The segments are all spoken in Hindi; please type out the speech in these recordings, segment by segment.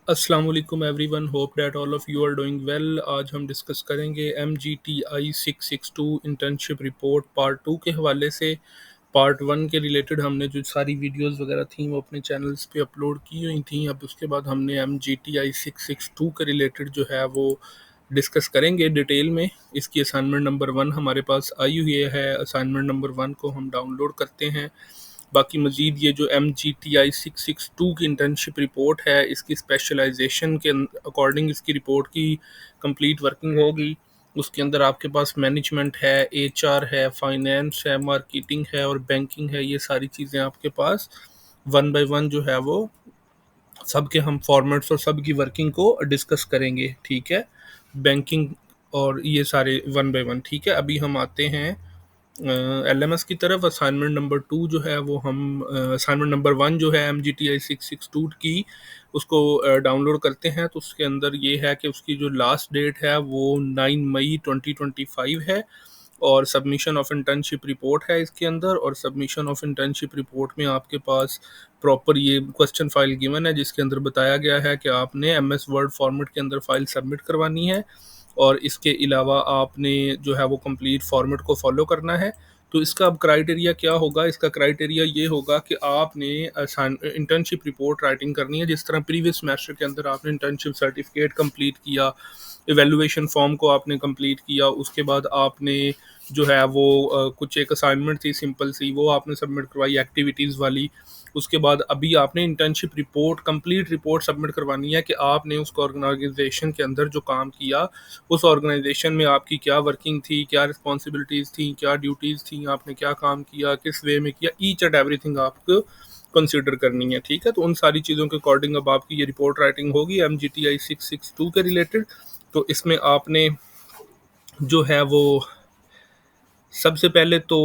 अस्सलाम वालेकुम everyone, hope that all of you are doing well. आज हम डिस्कस करेंगे MGTI 662 इंटर्नशिप रिपोर्ट पार्ट 2 के हवाले से। पार्ट 1 के रिलेटेड हमने जो सारी वीडियोस वगैरह थी वो अपने चैनल्स पे अपलोड की हुई थी। अब उसके बाद हमने MGTI 662 के रिलेटेड जो है वो डिस्कस करेंगे डिटेल में। इसकी असाइनमेंट नंबर 1 हमारे पास आई हुई है। असाइनमेंट नंबर 1 को हम डाउनलोड करते हैं। बाकी मज़ीद ये जो MGTI 662 की इंटर्नशिप रिपोर्ट है, इसकी स्पेशलाइजेशन के अकॉर्डिंग इसकी रिपोर्ट की कंप्लीट वर्किंग होगी। उसके अंदर आपके पास मैनेजमेंट है, HR है, फाइनेंस है, मार्केटिंग है और बैंकिंग है। ये सारी चीज़ें आपके पास वन बाय वन जो है वो सबके हम फॉर्मेट्स और सब की वर्किंग को डिस्कस करेंगे, ठीक है। बैंकिंग और ये सारे वन बाय वन, ठीक है। अभी हम आते हैं LMS की तरफ। असाइनमेंट नंबर 2 जो है वो हम असाइनमेंट नंबर 1 जो है MGTI 662 की, उसको डाउनलोड करते हैं। तो उसके अंदर ये है कि उसकी जो लास्ट डेट है वो 9 मई 2025 है और सबमिशन ऑफ इंटर्नशिप रिपोर्ट है इसके अंदर। और सबमिशन ऑफ इंटर्नशिप रिपोर्ट में आपके पास प्रॉपर ये क्वेश्चन फाइल गिवन है, जिसके अंदर बताया गया है कि आपने MS वर्ड फॉर्मेट के अंदर फाइल सबमिट करवानी है और इसके अलावा आपने जो है वो कंप्लीट फॉर्मेट को फॉलो करना है। तो इसका अब क्राइटेरिया क्या होगा? इसका क्राइटेरिया ये होगा कि आपने इंटर्नशिप रिपोर्ट राइटिंग करनी है, जिस तरह प्रीवियस सेमेस्टर के अंदर आपने इंटर्नशिप सर्टिफिकेट कंप्लीट किया, इवेलुएशन फॉर्म को आपने कंप्लीट किया, उसके बाद आपने जो है वो कुछ एक असाइनमेंट थी सिंपल सी, वो आपने सबमिट करवाई एक्टिविटीज़ वाली। उसके बाद अभी आपने internship report complete report submit करवानी है कि आपने उस ऑर्गेनाइजेशन के अंदर जो काम किया, उस ऑर्गेनाइजेशन में आपकी क्या वर्किंग थी, क्या रिस्पॉन्सिबिलिटीज़ थी, क्या ड्यूटीज़ थी, आपने क्या काम किया, किस वे में किया, ईच एंड एवरीथिंग आपको कंसिडर करनी है, ठीक है। तो उन सारी चीज़ों के अकॉर्डिंग अब आपकी ये रिपोर्ट राइटिंग होगी MGTI 662 के रिलेटेड। तो इसमें आपने जो है वो सबसे पहले तो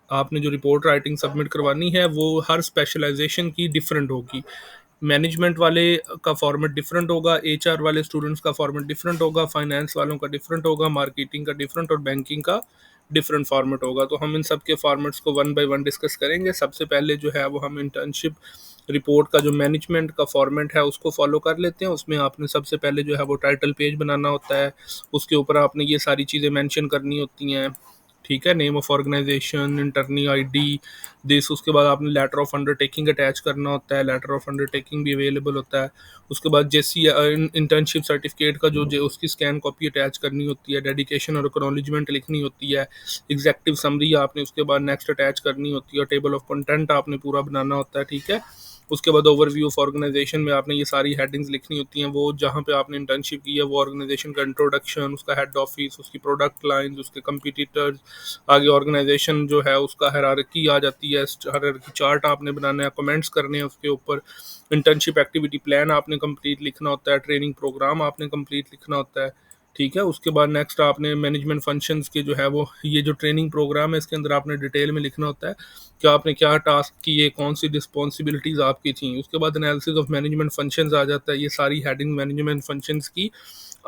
आपने जो रिपोर्ट राइटिंग सबमिट करवानी है वो हर स्पेशलाइजेशन की डिफरेंट होगी। मैनेजमेंट वाले का फॉर्मेट डिफरेंट होगा, HR वाले स्टूडेंट्स का फॉर्मेट डिफरेंट होगा, फाइनेंस वालों का डिफरेंट होगा, मार्केटिंग का डिफरेंट और बैंकिंग का डिफरेंट फॉर्मेट होगा। तो हम इन सब के फॉर्मेट्स को वन बाय वन डिस्कस करेंगे। सबसे पहले जो है वो हम इंटर्नशिप रिपोर्ट का जो मैनेजमेंट का फॉर्मेट है उसको फॉलो कर लेते हैं। उसमें आपने सबसे पहले जो है वो टाइटल पेज बनाना होता है, उसके ऊपर आपने ये सारी चीज़ें मेंशन करनी होती हैं, ठीक है। Name of organisation, intern ID this. उसके बाद आपने लेटर ऑफ अंडरटेकिंग अटैच करना होता है, लेटर ऑफ अंडरटेकिंग भी अवेलेबल होता है। उसके बाद जैसी इंटर्नशिप सर्टिफिकेट का जो उसकी स्कैन कॉपी अटैच करनी होती है, डेडिकेशन और एक्नॉलेजमेंट लिखनी होती है, एग्जेक्टिव समरी आपने उसके बाद नेक्स्ट अटैच करनी होती है, टेबल ऑफ कंटेंट आपने पूरा बनाना होता है, ठीक है। उसके बाद ओवरव्यू ऑफ ऑर्गेनाइजेशन में आपने ये सारी हेडिंग्स लिखनी होती हैं, वो जहाँ पे आपने इंटर्नशिप की है वो ऑर्गेनाइजेशन का इंट्रोडक्शन, उसका हेड ऑफिस, उसकी प्रोडक्ट लाइंस, उसके कंपटीटर्स, आगे ऑर्गेनाइजेशन जो है उसका हायरार्की आ जाती है, हायरार्की चार्ट आपने बनाना है, कमेंट्स करने हैं उसके ऊपर, इंटर्नशिप एक्टिविटी प्लान आपने कंप्लीट लिखना होता है, ट्रेनिंग प्रोग्राम आपने कंप्लीट लिखना होता है, ठीक है। उसके बाद नेक्स्ट आपने मैनेजमेंट फंक्शंस के जो है वो ये जो ट्रेनिंग प्रोग्राम है इसके अंदर आपने डिटेल में लिखना होता है कि आपने क्या टास्क किए, कौन सी रिस्पॉन्सिबिलिटीज़ आपकी थी। उसके बाद एनालिसिस ऑफ मैनेजमेंट फंक्शंस आ जाता है। ये सारी हेडिंग मैनेजमेंट फंक्शंस की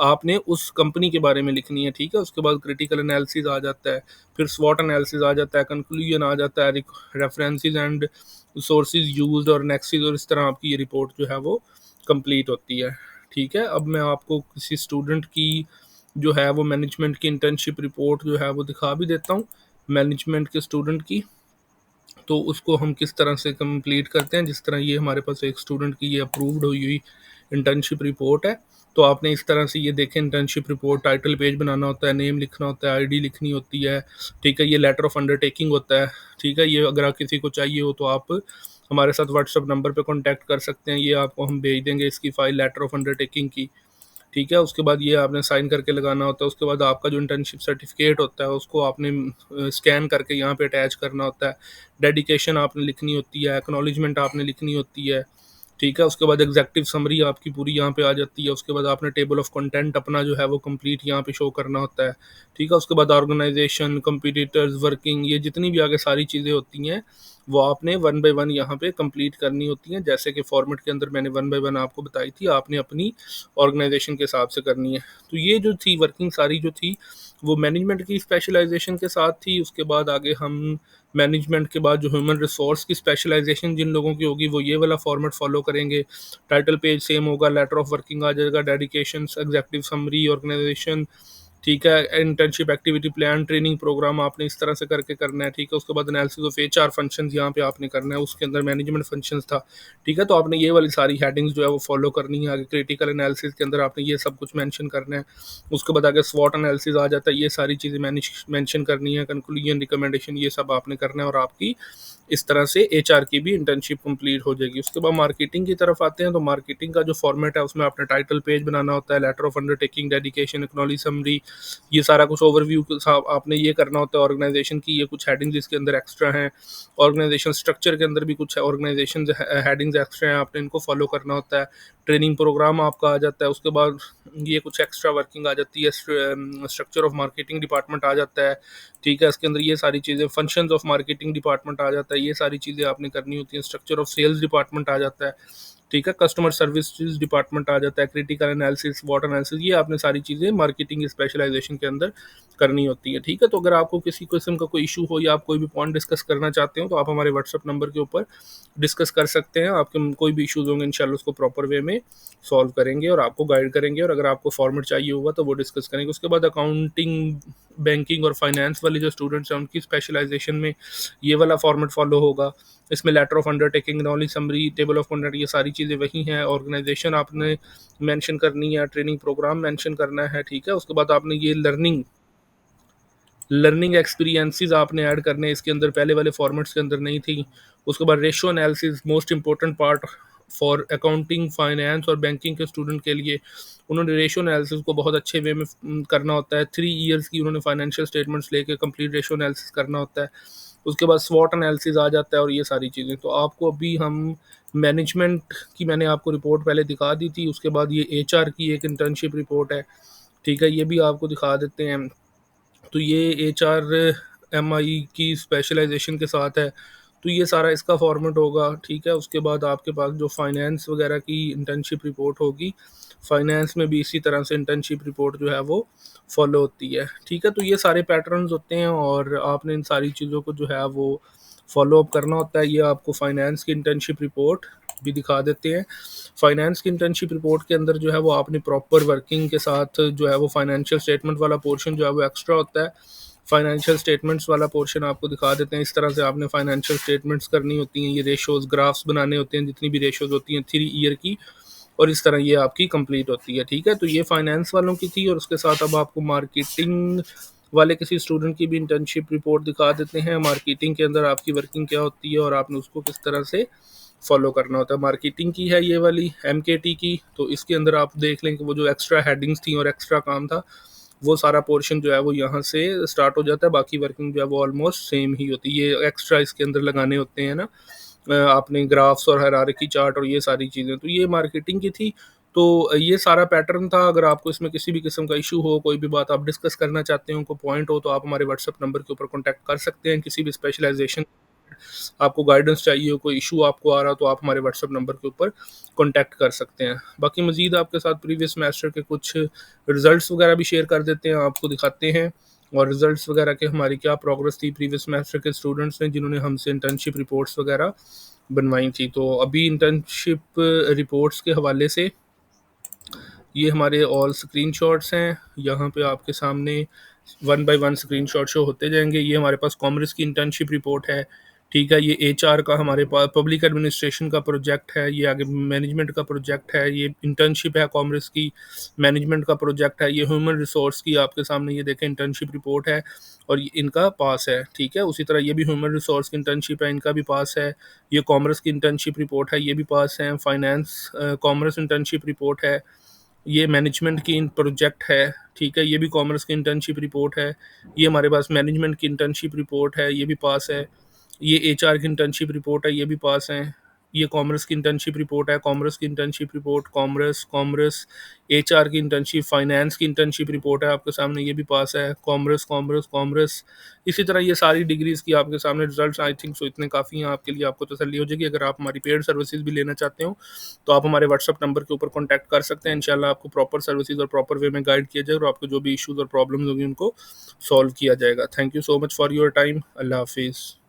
आपने उस कंपनी के बारे में लिखनी है, ठीक है। उसके बाद क्रिटिकल एनालिसिस आ जाता है, फिर स्वॉट एनालिसिस आ जाता है, कंक्लूजन आ जाता है, रेफरेंसेस एंड सोर्सेज यूज्ड और नेक्सिस, और इस तरह आपकी ये रिपोर्ट जो है वो कंप्लीट होती है, ठीक है। अब मैं आपको किसी स्टूडेंट की जो है वो मैनेजमेंट की इंटर्नशिप रिपोर्ट जो है वो दिखा भी देता हूँ। मैनेजमेंट के स्टूडेंट की, तो उसको हम किस तरह से कंप्लीट करते हैं। जिस तरह ये हमारे पास एक स्टूडेंट की ये अप्रूव्ड हुई हुई इंटर्नशिप रिपोर्ट है, तो आपने इस तरह से ये देखें इंटर्नशिप रिपोर्ट, टाइटल पेज बनाना होता है, नेम लिखना होता है, ID लिखनी होती है, ठीक है। ये लेटर ऑफ अंडरटेकिंग होता है, ठीक है। ये अगर आप किसी को चाहिए हो तो आप हमारे साथ व्हाट्सअप नंबर पे कांटेक्ट कर सकते हैं, ये आपको हम भेज देंगे इसकी फ़ाइल लेटर ऑफ अंडरटेकिंग की, ठीक है। उसके बाद ये आपने साइन करके लगाना होता है। उसके बाद आपका जो इंटर्नशिप सर्टिफिकेट होता है उसको आपने स्कैन करके यहाँ पे अटैच करना होता है, डेडिकेशन आपने लिखनी होती है, एक्नॉलेजमेंट आपने लिखनी होती है, ठीक है। उसके बाद एग्जेक्टिव समरी आपकी पूरी यहाँ पे आ जाती है। उसके बाद आपने टेबल ऑफ कंटेंट अपना जो है वो कंप्लीट यहाँ पे शो करना होता है, ठीक है। उसके बाद ऑर्गेनाइजेशन, कंपटीटर्स, वर्किंग, ये जितनी भी आगे सारी चीज़ें होती हैं वो आपने वन बाय वन यहाँ पे कंप्लीट करनी होती हैं। जैसे कि फॉर्मेट के अंदर मैंने वन बाय वन आपको बताई थी, आपने अपनी ऑर्गेनाइजेशन के हिसाब से करनी है। तो ये जो थी वर्किंग सारी जो थी वो मैनेजमेंट की स्पेशलाइजेशन के साथ थी। उसके बाद आगे हम मैनेजमेंट के बाद जो ह्यूमन रिसोर्स की स्पेशलाइजेशन जिन लोगों की होगी वो ये वाला फॉर्मेट फॉलो करेंगे। टाइटल पेज सेम होगा, लेटर ऑफ वर्किंग आ जाएगा, डेडिकेशन, एग्जीक्यूटिव समरी, ऑर्गेनाइजेशन, ठीक है, internship activity plan, training program आपने इस तरह से करके करना है, ठीक है। उसके बाद एनालिसिस ऑफ एचआर फंक्शंस यहाँ पे आपने करना है, उसके अंदर मैनेजमेंट फंक्शंस था, ठीक है। तो आपने ये वाली सारी हेडिंग्स जो है वो फॉलो करनी है। आगे क्रिटिकल एनालिसिस के अंदर आपने ये सब कुछ मेंशन करना है। उसके बाद आगे स्वॉट एनालिसिस आ जाता है, ये सारी चीज़ें मेंशन करनी है। कंक्लूजन, रिकमेंडेशन, ये सब आपने करना है और आपकी इस तरह से एचआर की भी इंटर्नशिप कंप्लीट हो जाएगी। उसके बाद मार्केटिंग की तरफ आते हैं। तो मार्केटिंग का जो फॉर्मेट है उसमें आपने टाइटल पेज बनाना होता है, letter of undertaking, dedication, acknowledge summary, ये सारा कुछ ओवरव्यू के साथ आपने ये करना होता है ऑर्गेनाइजेशन की। ये कुछ हेडिंग्स इसके अंदर एक्स्ट्रा हैं। ऑर्गेनाइजेशन स्ट्रक्चर के अंदर भी कुछ ऑर्गेनाइजेशन हेडिंग्स एक्स्ट्रा हैं, आपने इनको फॉलो करना होता है। ट्रेनिंग प्रोग्राम आपका आ जाता है। उसके बाद ये कुछ एक्स्ट्रा वर्किंग आ जाती है, स्ट्रक्चर ऑफ मार्केटिंग डिपार्टमेंट आ जाता है, ठीक है। इसके अंदर ये सारी चीज़ें, फंक्शंस ऑफ मार्केटिंग डिपार्टमेंट आ जाता है, ये सारी चीज़ें आपने करनी होती हैं। स्ट्रक्चर ऑफ सेल्स डिपार्टमेंट आ जाता है, ठीक है। कस्टमर सर्विसेज डिपार्टमेंट आ जाता है, क्रिटिकल एनालिसिस, वॉट एनालिसिस, ये आपने सारी चीज़ें मार्केटिंग स्पेशलाइजेशन के अंदर करनी होती है, ठीक है। तो अगर आपको किसी किस्म का कोई इशू हो या आप कोई भी पॉइंट डिस्कस करना चाहते हो तो आप हमारे व्हाट्सअप नंबर के ऊपर डिस्कस कर सकते हैं। आपके कोई भी इशूज़ होंगे इंशाल्लाह उसको प्रॉपर वे में सॉल्व करेंगे और आपको गाइड करेंगे, और अगर आपको फॉर्मेट चाहिए होगा तो वो डिस्कस करेंगे। उसके बाद अकाउंटिंग, बैंकिंग और फाइनेंस वाले जो स्टूडेंट्स हैं उनकी स्पेशलाइजेशन में ये वाला फॉर्मेट फॉलो होगा। इसमें letter of undertaking, knowledge summary, table of conduct, ये सारी चीज़ें वही हैं। ऑर्गेनाइजेशन आपने मेंशन करनी है, ट्रेनिंग प्रोग्राम मेंशन करना है, ठीक है। उसके बाद आपने ये लर्निंग लर्निंग एक्सपीरियंसेस आपने ऐड करने हैं, इसके अंदर पहले वाले फॉर्मेट्स के अंदर नहीं थी। उसके बाद ratio analysis, most important part for accounting, finance और बैंकिंग के स्टूडेंट के लिए उन्होंने रेशियो एनालिसिस को बहुत अच्छे वे में करना होता है। 3 ईयर्स की उन्होंने फाइनेंशियल स्टेटमेंट्स लेके कंप्लीट रेशियो एनालिसिस करना होता है। उसके बाद स्वॉट एनालिसिस आ जाता है और ये सारी चीज़ें। तो आपको अभी हम मैनेजमेंट की मैंने आपको रिपोर्ट पहले दिखा दी थी, उसके बाद ये एचआर की एक इंटर्नशिप रिपोर्ट है, ठीक है, ये भी आपको दिखा देते हैं। तो ये एचआर एमआई की स्पेशलाइजेशन के साथ है, तो ये सारा इसका फॉर्मेट होगा, ठीक है। उसके बाद आपके पास जो फाइनेंस वगैरह की इंटर्नशिप रिपोर्ट होगी, फाइनेंस में भी इसी तरह से इंटर्नशिप रिपोर्ट जो है वो फॉलो होती है, ठीक है। तो ये सारे पैटर्न्स होते हैं और आपने इन सारी चीज़ों को जो है वो फॉलो अप करना होता है। ये आपको फाइनेंस की इंटर्नशिप रिपोर्ट भी दिखा देते हैं। फाइनेंस की इंटर्नशिप रिपोर्ट के अंदर जो है वो आपने प्रॉपर वर्किंग के साथ जो है वो फाइनेंशियल स्टेटमेंट वाला पोर्शन जो है वो एक्स्ट्रा होता है। फाइनेंशियल स्टेटमेंट्स वाला पोर्शन आपको दिखा देते हैं। इस तरह से आपने फाइनेंशियल स्टेटमेंट्स करनी होती हैं, ये रेशोज़, ग्राफ्स बनाने होते हैं, जितनी भी रेशोज़ होती हैं 3 ईयर की, और इस तरह ये आपकी कंप्लीट होती है, ठीक है। तो ये फाइनेंस वालों की थी, और उसके साथ अब आपको मार्केटिंग वाले किसी स्टूडेंट की भी इंटर्नशिप रिपोर्ट दिखा देते हैं। मार्केटिंग के अंदर आपकी वर्किंग क्या होती है और आपने उसको किस तरह से फॉलो करना होता है। मार्केटिंग की है ये वाली एमकेटी की, तो इसके अंदर आप देख लें कि वो जो एक्स्ट्रा हेडिंग्स थी और एक्स्ट्रा काम था वो सारा पोर्शन जो है वो यहाँ से स्टार्ट हो जाता है। बाकी वर्किंग जो है वो ऑलमोस्ट सेम ही होती है। ये एक्स्ट्रा इसके अंदर लगाने होते हैं ना, आपने ग्राफ्स और हायरार्की चार्ट और ये सारी चीज़ें, तो ये मार्केटिंग की थी। तो ये सारा पैटर्न था। अगर आपको इसमें किसी भी किस्म का इशू हो, कोई भी बात आप डिस्कस करना चाहते हो, कोई पॉइंट हो, तो आप हमारे व्हाट्सएप नंबर के ऊपर कॉन्टैक्ट कर सकते हैं। किसी भी स्पेशलाइजेशन आपको गाइडेंस चाहिए हो, कोई इशू आपको आ रहा हो, तो आप हमारे व्हाट्सएप नंबर के ऊपर कॉन्टैक्ट कर सकते हैं। बाकी मज़ीद आपके साथ प्रीवियस सेमेस्टर के कुछ रिजल्ट्स वगैरह भी शेयर कर देते हैं, आपको दिखाते हैं और रिजल्ट्स वगैरह के हमारी क्या प्रोग्रेस थी प्रीवियस सेमेस्टर के स्टूडेंट्स ने जिन्होंने हमसे इंटर्नशिप रिपोर्ट्स वगैरह बनवाई थी। तो अभी इंटर्नशिप रिपोर्ट्स के हवाले से ये हमारे ऑल स्क्रीनशॉट्स हैं, यहाँ पे आपके सामने one by one screenshot show होते जाएंगे। ये हमारे पास कॉमर्स की इंटर्नशिप रिपोर्ट है, ठीक है। ये एचआर का हमारे पास पब्लिक एडमिनिस्ट्रेशन का प्रोजेक्ट है, ये आगे मैनेजमेंट का प्रोजेक्ट है, ये इंटर्नशिप है कॉमर्स की, मैनेजमेंट का प्रोजेक्ट है। ये ह्यूमन रिसोर्स की आपके सामने ये देखें इंटर्नशिप रिपोर्ट है और ये इनका पास है, ठीक है। उसी तरह ये भी ह्यूमन रिसोर्स की इंटर्नशिप है, इनका भी पास है। ये कॉमर्स की इंटर्नशिप रिपोर्ट है, ये भी पास है। फाइनेंस कॉमर्स इंटर्नशिप रिपोर्ट है। ये मैनेजमेंट की प्रोजेक्ट है, ठीक है। ये भी कॉमर्स की इंटर्नशिप रिपोर्ट है। ये हमारे पास मैनेजमेंट की इंटर्नशिप रिपोर्ट है, ये भी पास है। ये एचआर की इंटर्नशिप रिपोर्ट है, ये भी पास है, ये कॉमर्स की इंटर्नशिप रिपोर्ट है, कॉमर्स की internship report, commerce commerce HR की इंटर्नशिप, फाइनेंस की इंटर्नशिप रिपोर्ट है आपके सामने, ये भी पास है, कॉमर्स कॉमर्स कॉमर्स। इसी तरह ये सारी डिग्रीज़ की आपके सामने रिजल्ट्स आई थिंक सो इतने काफ़ी हैं आपके लिए, आपको तसल्ली हो जाएगी। अगर आप हमारी पेड सर्विसेज भी लेना चाहते हो तो आप हमारे व्हाट्सअप नंबर के ऊपर कॉन्टैक्ट कर सकते हैं। इंशाल्लाह आपको प्रॉपर सर्विसेज और प्रॉपर वे में गाइड किया जाएगा और आपको जो भी इश्यूज़ और प्रॉब्लम्स होंगी उनको सॉल्व किया जाएगा। Thank you so much for your time. अल्लाह हाफिज़।